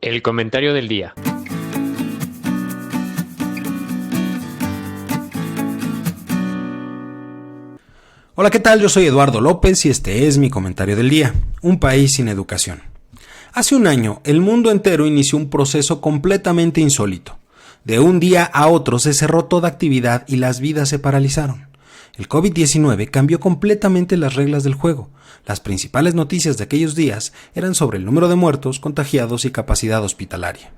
El comentario del día. Hola, ¿qué tal? Yo soy Eduardo López y este es mi comentario del día. Un país sin educación. Hace un año, el mundo entero inició un proceso completamente insólito. De un día a otro se cerró toda actividad y las vidas se paralizaron. El COVID-19 cambió completamente las reglas del juego. Las principales noticias de aquellos días eran sobre el número de muertos, contagiados y capacidad hospitalaria.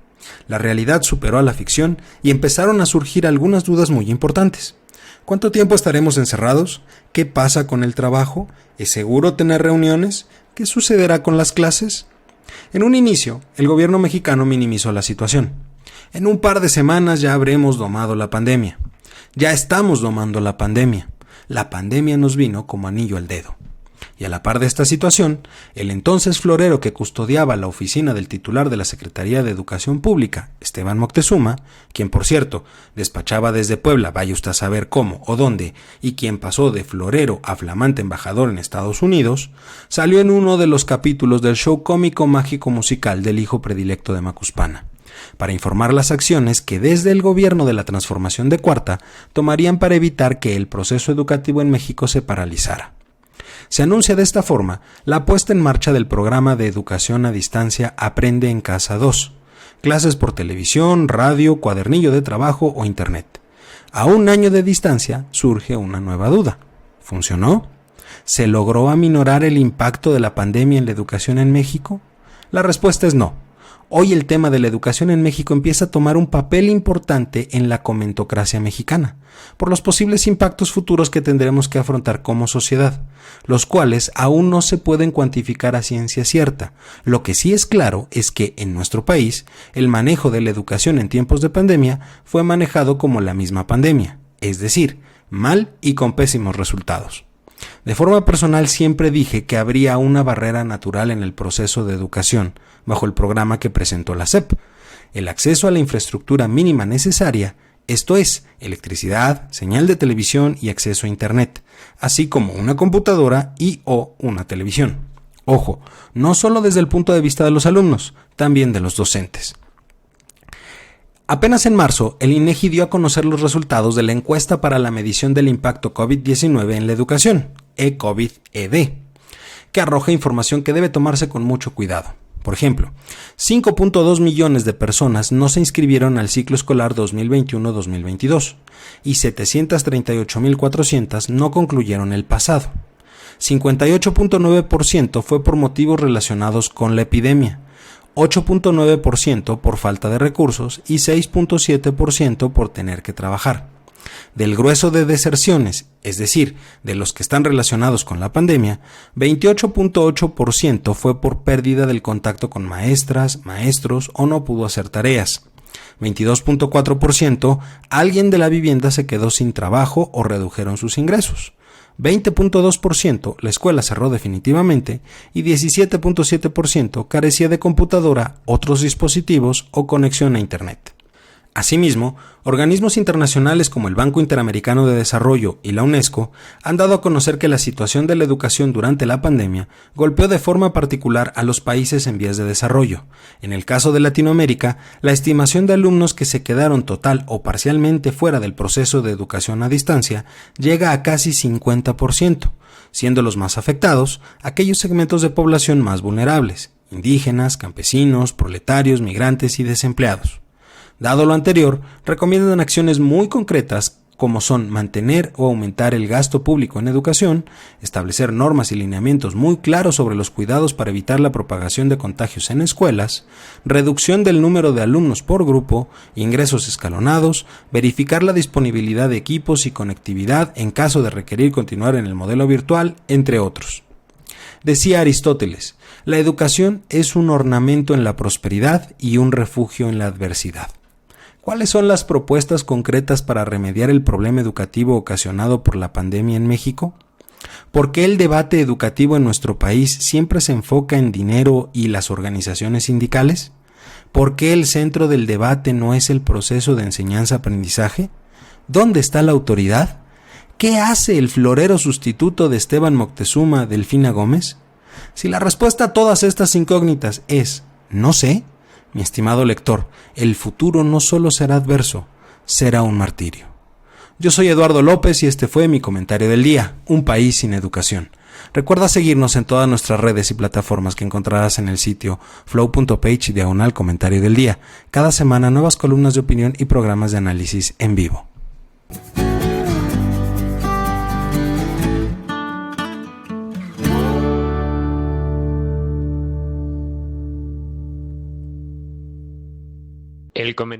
La realidad superó a la ficción y empezaron a surgir algunas dudas muy importantes. ¿Cuánto tiempo estaremos encerrados? ¿Qué pasa con el trabajo? ¿Es seguro tener reuniones? ¿Qué sucederá con las clases? En un inicio, el gobierno mexicano minimizó la situación. En un par de semanas ya habremos domado la pandemia. Ya estamos domando la pandemia. La pandemia nos vino como anillo al dedo. Y a la par de esta situación, el entonces florero que custodiaba la oficina del titular de la Secretaría de Educación Pública, Esteban Moctezuma, quien por cierto despachaba desde Puebla, vaya usted a saber cómo o dónde, y quien pasó de florero a flamante embajador en Estados Unidos, salió en uno de los capítulos del show cómico mágico musical del hijo predilecto de Macuspana, para informar las acciones que desde el gobierno de la transformación de Cuarta tomarían para evitar que el proceso educativo en México se paralizara. Se anuncia de esta forma la puesta en marcha del programa de educación a distancia Aprende en Casa 2, clases por televisión, radio, cuadernillo de trabajo o internet. A un año de distancia surge una nueva duda. ¿Funcionó? ¿Se logró aminorar el impacto de la pandemia en la educación en México? La respuesta es no. Hoy el tema de la educación en México empieza a tomar un papel importante en la comentocracia mexicana, por los posibles impactos futuros que tendremos que afrontar como sociedad, los cuales aún no se pueden cuantificar a ciencia cierta. Lo que sí es claro es que en nuestro país, el manejo de la educación en tiempos de pandemia fue manejado como la misma pandemia, es decir, mal y con pésimos resultados. De forma personal siempre dije que habría una barrera natural en el proceso de educación, bajo el programa que presentó la SEP, el acceso a la infraestructura mínima necesaria, esto es, electricidad, señal de televisión y acceso a Internet, así como una computadora y o una televisión. Ojo, no solo desde el punto de vista de los alumnos, también de los docentes. Apenas en marzo, el INEGI dio a conocer los resultados de la encuesta para la medición del impacto COVID-19 en la educación, eCovid-ED, que arroja información que debe tomarse con mucho cuidado. Por ejemplo, 5.2 millones de personas no se inscribieron al ciclo escolar 2021-2022 y 738.400 no concluyeron el pasado. 58.9% fue por motivos relacionados con la epidemia, 8.9% por falta de recursos y 6.7% por tener que trabajar. Del grueso de deserciones, es decir, de los que están relacionados con la pandemia, 28.8% fue por pérdida del contacto con maestras, maestros o no pudo hacer tareas. 22.4% alguien de la vivienda se quedó sin trabajo o redujeron sus ingresos. 20.2% la escuela cerró definitivamente y 17.7% carecía de computadora, otros dispositivos o conexión a Internet. Asimismo, organismos internacionales como el Banco Interamericano de Desarrollo y la UNESCO han dado a conocer que la situación de la educación durante la pandemia golpeó de forma particular a los países en vías de desarrollo. En el caso de Latinoamérica, la estimación de alumnos que se quedaron total o parcialmente fuera del proceso de educación a distancia llega a casi 50%, siendo los más afectados aquellos segmentos de población más vulnerables, indígenas, campesinos, proletarios, migrantes y desempleados. Dado lo anterior, recomiendan acciones muy concretas como son mantener o aumentar el gasto público en educación, establecer normas y lineamientos muy claros sobre los cuidados para evitar la propagación de contagios en escuelas, reducción del número de alumnos por grupo, ingresos escalonados, verificar la disponibilidad de equipos y conectividad en caso de requerir continuar en el modelo virtual, entre otros. Decía Aristóteles, la educación es un ornamento en la prosperidad y un refugio en la adversidad. ¿Cuáles son las propuestas concretas para remediar el problema educativo ocasionado por la pandemia en México? ¿Por qué el debate educativo en nuestro país siempre se enfoca en dinero y las organizaciones sindicales? ¿Por qué el centro del debate no es el proceso de enseñanza-aprendizaje? ¿Dónde está la autoridad? ¿Qué hace el florero sustituto de Esteban Moctezuma, Delfina Gómez? Si la respuesta a todas estas incógnitas es no sé, Mi estimado lector, el futuro no solo será adverso, será un martirio. Yo soy Eduardo López y este fue mi comentario del día, Un país sin educación. Recuerda seguirnos en todas nuestras redes y plataformas que encontrarás en el sitio flow.page/comentario del día. Cada semana nuevas columnas de opinión y programas de análisis en vivo. El comentario.